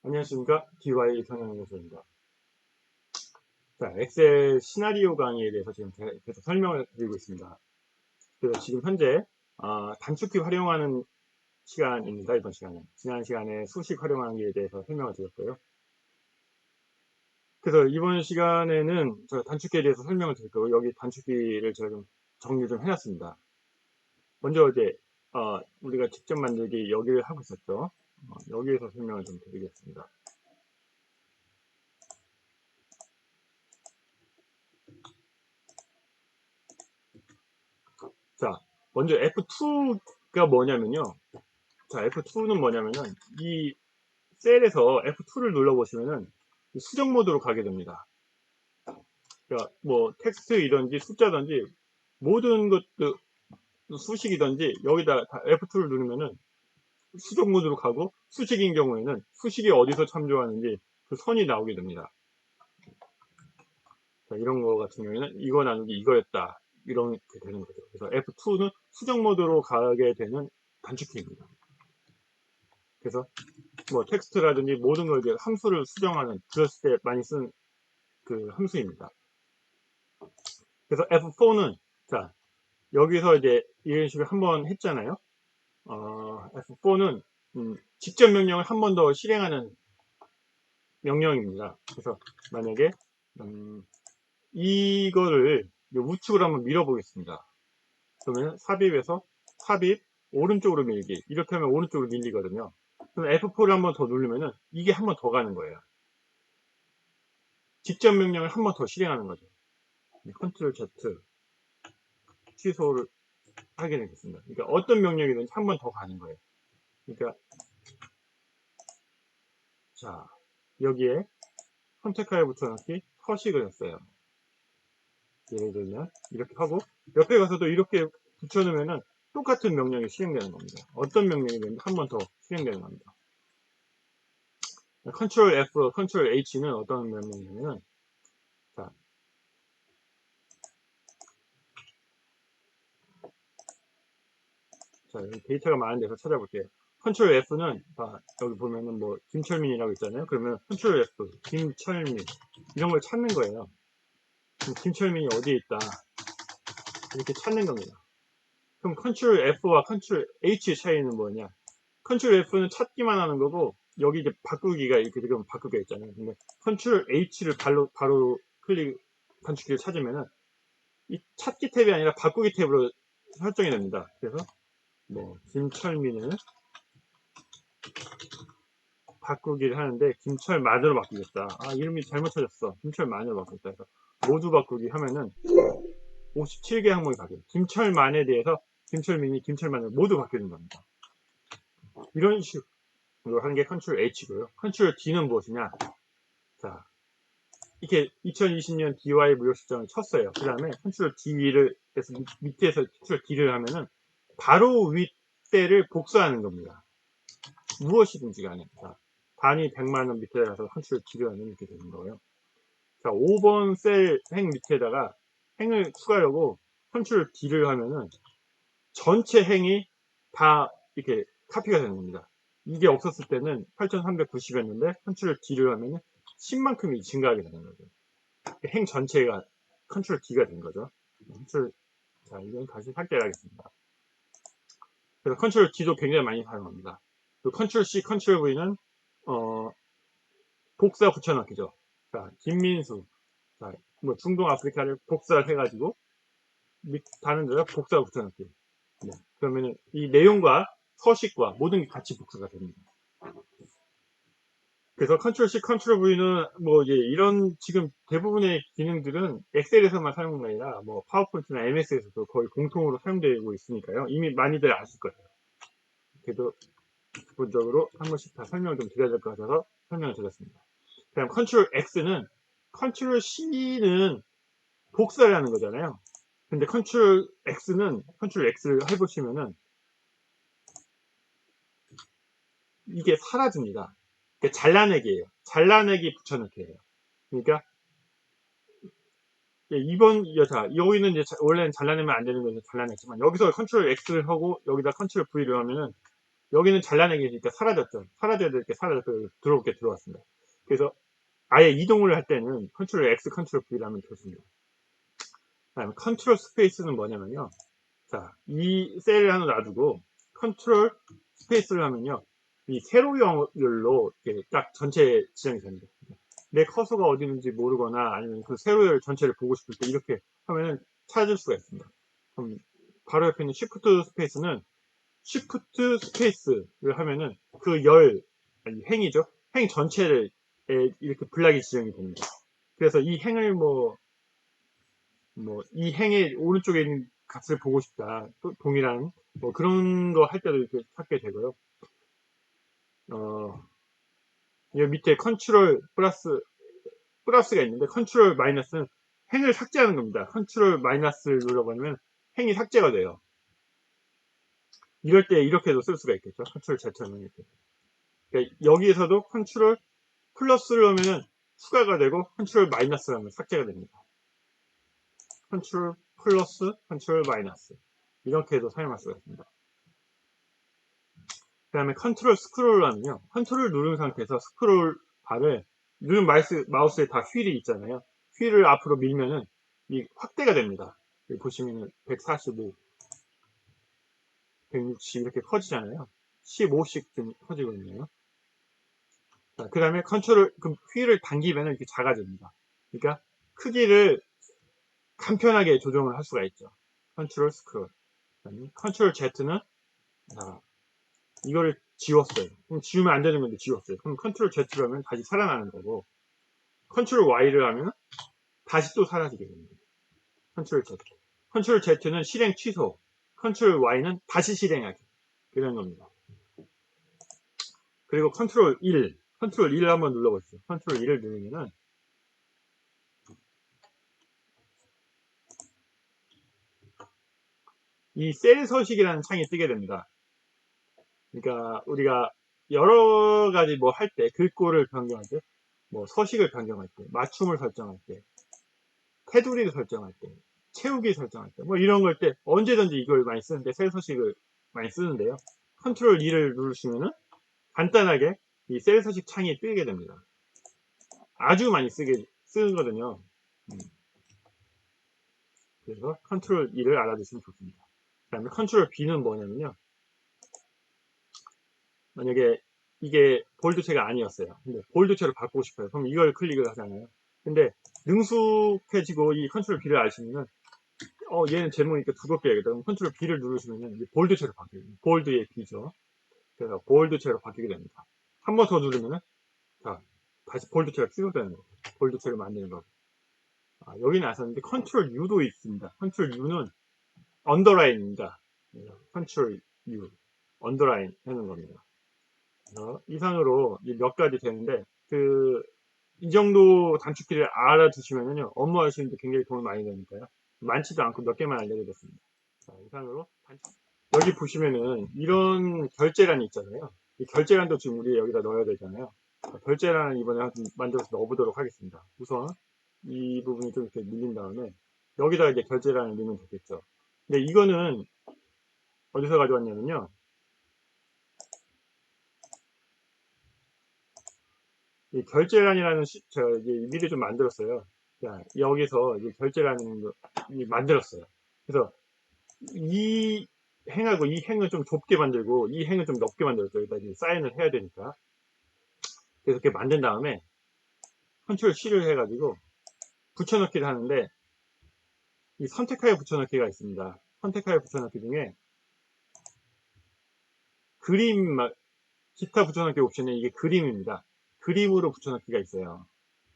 안녕하십니까. DY 경영연구소입니다. 자, 엑셀 시나리오 강의에 대해서 지금 계속 설명을 드리고 있습니다. 그래서 지금 현재 단축키 활용하는 시간입니다. 이번 시간은. 지난 시간에 수식 활용하기에 대해서 설명을 드렸고요. 그래서 이번 시간에는 제가 단축키에 대해서 설명을 드릴 거고, 여기 단축키를 제가 좀 정리 좀 해놨습니다. 먼저 이제 우리가 직접 만들기 여기를 하고 있었죠. 여기에서 설명을 좀 드리겠습니다. 자, 먼저 F2가 뭐냐면요. 자, F2는 뭐냐면은 이 셀에서 F2를 눌러보시면은 수정 모드로 가게 됩니다. 그러니까 뭐 텍스트이든지 숫자든지 모든 것들 수식이든지 여기다 F2를 누르면은 수정 모드로 가고, 수식인 경우에는 수식이 어디서 참조하는지 그 선이 나오게 됩니다. 자, 이런 거 같은 경우에는 이거 나누기 이거였다, 이렇게 되는 거죠. 그래서 F2는 수정 모드로 가게 되는 단축키입니다. 그래서 뭐 텍스트라든지 모든 걸 이제 함수를 수정하는, 그랬을 때 많이 쓴 그 함수입니다. 그래서 F4는 자, 여기서 이제 이런 식으로 한번 했잖아요. F4는 직접 명령을 한 번 더 실행하는 명령입니다. 그래서 만약에 이거를 우측으로 한번 밀어보겠습니다. 그러면 삽입에서 삽입 오른쪽으로 밀기, 이렇게 하면 오른쪽으로 밀리거든요. 그럼 F4를 한번 더 누르면은 이게 한 번 더 가는 거예요. 직접 명령을 한 번 더 실행하는 거죠. 컨트롤 Z 취소를 하게 되겠습니다. 그러니까 어떤 명령이든지 한 번 더 가는 거예요. 그러니까 자, 여기에 선택하여 붙여넣기 서식을 했어요. 예를 들면 이렇게 하고 옆에 가서도 이렇게 붙여놓으면 똑같은 명령이 실행되는 겁니다. 어떤 명령이든지 한 번 더 실행되는 겁니다. 컨트롤 F, 컨트롤 H는 어떤 명령이냐면, 자, 여기 데이터가 많은 데서 찾아볼게요. 컨트롤 F는 여기 보면은 뭐 김철민이라고 있잖아요. 그러면 컨트롤 F, 김철민 이런 걸 찾는 거예요. 김철민이 어디에 있다, 이렇게 찾는 겁니다. 그럼 컨트롤 F와 컨트롤 H의 차이는 뭐냐? 컨트롤 F는 찾기만 하는 거고, 여기 이제 바꾸기가 이렇게 지금 바꾸기가 있잖아요. 근데 컨트롤 H를 바로 클릭 단축키를 찾으면은 이 찾기 탭이 아니라 바꾸기 탭으로 설정이 됩니다. 그래서 뭐 김철민을 바꾸기를 하는데 김철만으로 바꾸겠다. 이름이 잘못 찾았어. 김철만으로 바꾸겠다. 그래서 모두 바꾸기 하면은 57개 항목이 바뀌어요. 김철만에 대해서 김철민이 김철만으로 모두 바뀌는 겁니다. 이런 식으로 하는 게 컨트롤 H고요. 컨트롤 D는 무엇이냐? 자, 이렇게 2020년 DY 무료 수정을 쳤어요. 그 다음에 컨트롤 D를 해서 밑에서 컨트롤 D를 하면은 바로 윗대를 복사하는 겁니다. 무엇이든지 간에. 자, 단위 100만원 밑에 가서 컨트롤 D를 하면 이렇게 되는 거예요. 자, 5번 셀 행 밑에다가 행을 추가하려고 컨트롤 D를 하면은 전체 행이 다 이렇게 카피가 되는 겁니다. 이게 없었을 때는 8390이었는데 컨트롤 D를 하면은 10만큼이 증가하게 되는 거죠. 행 전체가 컨트롤 D가 된 거죠. 자, 이건 다시 삭제하겠습니다. 그래서 컨트롤 D도 굉장히 많이 사용합니다. 컨트롤 C, 컨트롤 V는 복사 붙여넣기죠. 자, 김민수. 자, 뭐 중동 아프리카를 복사를 해가지고 다른 데다 복사 붙여넣기. 네. 그러면 이 내용과 서식과 모든 게 같이 복사가 됩니다. 그래서 컨트롤 C, 컨트롤 V는 뭐 이제 이런 지금 대부분의 기능들은 엑셀에서만 사용이 아니라 뭐 파워포인트나 MS에서도 거의 공통으로 사용되고 있으니까요. 이미 많이들 아실 거예요. 그래도 기본적으로 한 번씩 다 설명을 좀 드려야 될 것 같아서 설명을 드렸습니다. 그다음 컨트롤 X는, 컨트롤 C는 복사를 하는 거잖아요. 근데 컨트롤 X를 해보시면은 이게 사라집니다. 그러니까 잘라내기예요. 잘라내기 붙여넣기예요. 그러니까 자, 여기는 이제 원래는 잘라내면 안 되는 거죠. 잘라냈지만 여기서 컨트롤 X를 하고 여기다 컨트롤 V를 하면은 여기는 잘라내기니까 사라졌죠. 사라져야 될 게 들어올 게 들어왔습니다. 그래서 아예 이동을 할 때는 컨트롤 X, 컨트롤 V를 하면 좋습니다. 그다음에 컨트롤 스페이스는 뭐냐면요. 자, 이 셀을 하나 놔두고 컨트롤 스페이스를 하면요. 이 세로열로 이렇게 딱 전체 지정이 됩니다. 내 커서가 어디 있는지 모르거나 아니면 그 세로열 전체를 보고 싶을 때 이렇게 하면은 찾을 수가 있습니다. 그럼 바로 옆에 있는 Shift 스페이스는 Shift 스페이스를 하면은 그 아니, 행이죠. 행 전체를 이렇게 블락이 지정이 됩니다. 그래서 이 행을 이 행의 오른쪽에 있는 값을 보고 싶다. 또 동일한 그런 거 할 때도 이렇게 찾게 되고요. 이 밑에 컨트롤 플러스가 있는데 컨트롤 마이너스는 행을 삭제하는 겁니다. 컨트롤 마이너스를 눌러버리면 행이 삭제가 돼요. 이럴 때 이렇게도 쓸 수가 있겠죠. 컨트롤 Z는 이렇게. 그러니까 여기에서도 컨트롤 플러스를 하면은 추가가 되고 컨트롤 마이너스를 하면 삭제가 됩니다. 컨트롤 플러스, 컨트롤 마이너스 이렇게 해도 사용할 수가 있습니다. 그 다음에 컨트롤 스크롤 하면요. 컨트롤 누른 상태에서 스크롤 바를 누른 마우스에 다 휠이 있잖아요. 휠을 앞으로 밀면은 이 확대가 됩니다. 여기 보시면은 145, 160 이렇게 커지잖아요. 15씩 좀 커지고 있네요. 그 다음에 그럼 휠을 당기면 이렇게 작아집니다. 그러니까 크기를 간편하게 조정을 할 수가 있죠. 컨트롤 스크롤. 컨트롤 Z는 이거를 지웠어요. 그럼 지우면 안 되는 건데 지웠어요. 그럼 컨트롤 Z를 하면 다시 살아나는 거고, 컨트롤 Y를 하면 다시 또 사라지게 됩니다. 컨트롤 Z. 컨트롤 Z는 실행 취소, 컨트롤 Y는 다시 실행하기. 이런 겁니다. 그리고 컨트롤 1 한번 눌러보세요. 컨트롤 1을 누르면은 이 셀 서식이라는 창이 뜨게 됩니다. 그러니까 우리가 여러 가지 뭐 할 때, 글꼴을 변경할 때, 뭐 서식을 변경할 때, 맞춤을 설정할 때, 테두리를 설정할 때, 채우기 설정할 때, 뭐 이런 걸 때 언제든지 이걸 많이 쓰는데 셀 서식을 많이 쓰는데요. 컨트롤 2를 누르시면은 간단하게 이 셀 서식 창이 뜨게 됩니다. 아주 많이 쓰거든요. 그래서 컨트롤 2를 알아두시면 좋습니다. 그 다음에 컨트롤 B는 뭐냐면요. 만약에 이게 볼드체가 아니었어요. 근데 볼드체로 바꾸고 싶어요. 그럼 이걸 클릭을 하잖아요. 근데 능숙해지고 이 컨트롤 B를 아시면은 얘는 제목이니까 두껍게 해야겠다. 그럼 컨트롤 B를 누르시면은 볼드체로 바뀌어요. 볼드의 B죠. 그래서 볼드체로 바뀌게 됩니다. 한 번 더 누르면은 자 다시 볼드체가 취소되는 거예요. 볼드체를 만드는 거. 여기는 아셨는데 컨트롤 U도 있습니다. 컨트롤 U는 언더라인입니다. 컨트롤 U 언더라인 하는 겁니다. 이상으로 몇 가지 되는데 이 정도 단축키를 알아두시면요 업무하시는데 굉장히 도움이 많이 되니까요. 많지도 않고 몇 개만 알려드렸습니다. 이상으로 여기 보시면은 이런 결제란이 있잖아요. 이 결제란도 지금 우리 여기다 넣어야 되잖아요. 결제란을 이번에 한번 만들어서 넣어보도록 하겠습니다. 우선 이 부분이 좀 이렇게 밀린 다음에 여기다 이제 결제란을 넣으면 되겠죠. 근데 이거는 어디서 가져왔냐면요. 이 결제란이라는 미리 좀 만들었어요. 자, 여기서 이 결제란을 만들었어요. 그래서 이 행하고 이 행을 좀 좁게 만들고 이 행을 좀 넓게 만들었어요. 여기다 이제 사인을 해야 되니까. 그래서 이렇게 만든 다음에 컨트롤 C를 해가지고 붙여넣기를 하는데 이 선택하여 붙여넣기가 있습니다. 선택하여 붙여넣기 중에 그림, 기타 붙여넣기 옵션에 이게 그림입니다. 그림으로 붙여넣기가 있어요.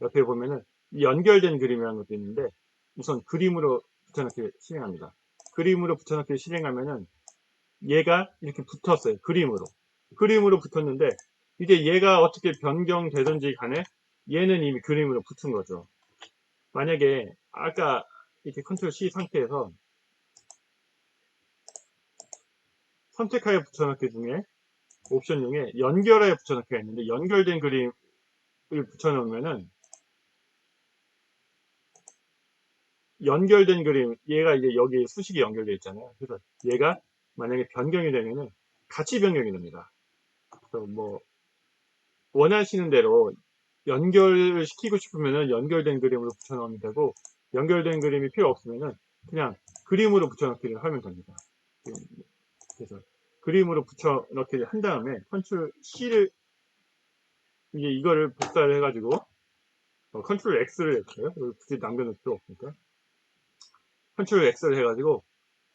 옆에 보면은 연결된 그림이라는 것도 있는데 우선 그림으로 붙여넣기를 실행합니다. 그림으로 붙여넣기를 실행하면은 얘가 이렇게 붙었어요. 그림으로 붙었는데 이제 얘가 어떻게 변경되든지 간에 얘는 이미 그림으로 붙은 거죠. 만약에 아까 이렇게 컨트롤 C 상태에서 선택하여 붙여넣기 중에 옵션 중에 연결하여 붙여넣기가 있는데 연결된 그림을 붙여넣으면은 연결된 그림 얘가 이제 여기 수식이 연결되어 있잖아요. 그래서 얘가 만약에 변경이 되면은 같이 변경이 됩니다. 그래서 뭐 원하시는 대로 연결을 시키고 싶으면은 연결된 그림으로 붙여넣으면 되고, 연결된 그림이 필요 없으면은 그냥 그림으로 붙여넣기를 하면 됩니다. 그래서 그림으로 붙여넣기를 한 다음에 컨트롤 C를, 이제 이거를 복사를 해가지고 컨트롤 X를 했어요. 굳이 남겨놓을 필요 없으니까 컨트롤 X를 해가지고,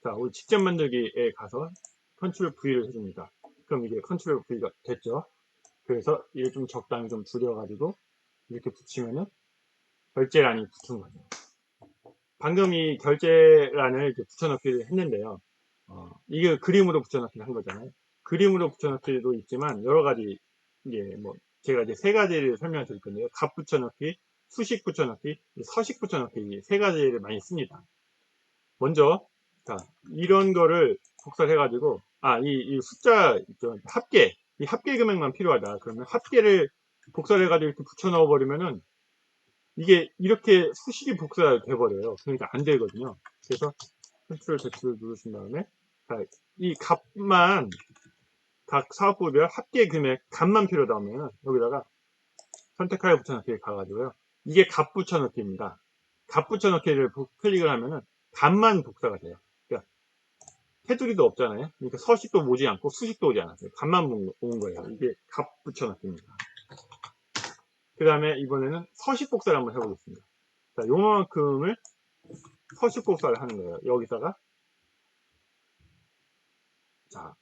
자, 우리 직접 만들기에 가서 컨트롤 V를 해줍니다. 그럼 이게 컨트롤 V가 됐죠. 그래서 이를 좀 적당히 좀 줄여가지고 이렇게 붙이면은 결제란이 붙은 거죠. 방금 이 결제란을 이렇게 붙여넣기를 했는데요. 이게 그림으로 붙여넣기를 한 거잖아요. 그림으로 붙여넣기도 있지만 여러 가지, 이게 뭐 제가 이제 세 가지를 설명을 드릴 건데요. 값 붙여넣기, 수식 붙여넣기, 서식 붙여넣기, 세 가지를 많이 씁니다. 먼저 자, 이런 거를 복사를 해가지고, 이 숫자 있죠, 합계, 이 합계 금액만 필요하다. 그러면 합계를 복사를 해가지고 이렇게 붙여 넣어 버리면은 이게 이렇게 수식이 복사돼 버려요. 그러니까 안 되거든요. 그래서 컨트롤 Z를 누르신 다음에, 자, 이 값만, 각 사업부별 합계 금액 값만 필요하다 하면 여기다가 선택하여 붙여넣기를 가가지고요. 이게 값 붙여넣기입니다. 값 붙여넣기를 클릭을 하면은 값만 복사가 돼요. 그러니까 테두리도 없잖아요. 그러니까 서식도 오지 않고 수식도 오지 않았어요. 값만 온 거예요. 이게 값 붙여넣기입니다. 그 다음에 이번에는 서식 복사를 한번 해보겠습니다. 자, 요만큼을 서식 복사를 하는 거예요. 여기다가, 자,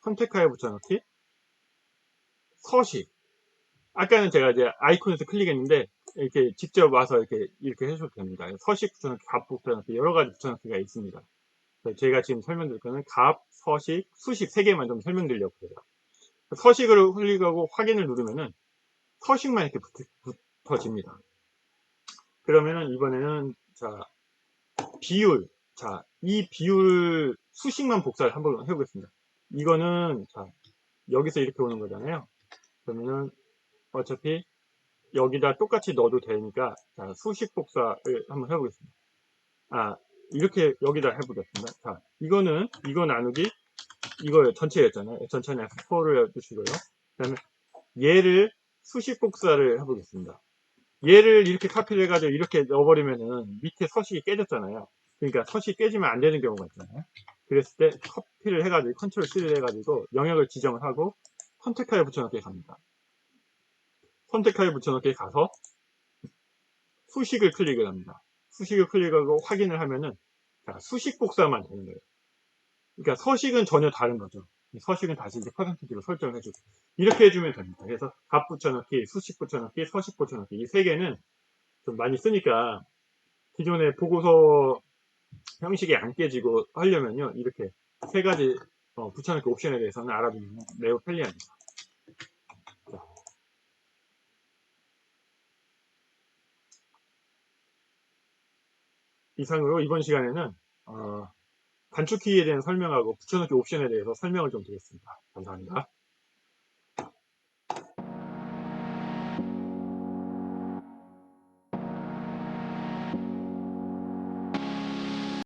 선택하여 붙여넣기, 서식. 아까는 제가 이제 아이콘에서 클릭했는데 이렇게 직접 와서 이렇게 해주셔도 됩니다. 서식 붙여넣기, 값 붙여넣기, 여러 가지 붙여넣기가 있습니다. 제가 지금 설명드릴 거는 값, 서식, 수식 세 개만 좀 설명드리려고 해요. 서식을 클릭하고 확인을 누르면은 서식만 이렇게 붙어집니다. 그러면은 이번에는, 자, 비율. 자, 이 비율 수식만 복사를 한번 해보겠습니다. 이거는, 자, 여기서 이렇게 오는 거잖아요. 그러면은 어차피 여기다 똑같이 넣어도 되니까, 자, 수식 복사를 한번 해보겠습니다. 이렇게 여기다 해보겠습니다. 자, 이거 나누기, 이거 전체였잖아요. 전체는 F4를 해주시고요. 그 다음에 얘를 수식 복사를 해보겠습니다. 얘를 이렇게 카피를 해가지고 이렇게 넣어버리면은 밑에 서식이 깨졌잖아요. 그러니까 서식이 깨지면 안 되는 경우가 있잖아요. 그랬을 때 커피를 해가지고 컨트롤 C를 해가지고 영역을 지정을 하고 선택하여 붙여넣기에 갑니다. 선택하여 붙여넣기에 가서 수식을 클릭을 합니다. 수식을 클릭하고 확인을 하면은, 자, 수식 복사만 되는 거예요. 그러니까 서식은 전혀 다른 거죠. 서식은 다시 이제 퍼센티지로 설정을 해주고 이렇게 해주면 됩니다. 그래서 값 붙여넣기, 수식 붙여넣기, 서식 붙여넣기, 이 세 개는 좀 많이 쓰니까 기존의 보고서 형식이 안 깨지고 하려면요, 이렇게 세 가지 붙여넣기 옵션에 대해서는 알아두면 매우 편리합니다. 자, 이상으로 이번 시간에는 단축키에 대한 설명하고 붙여넣기 옵션에 대해서 설명을 좀 드렸습니다. 감사합니다.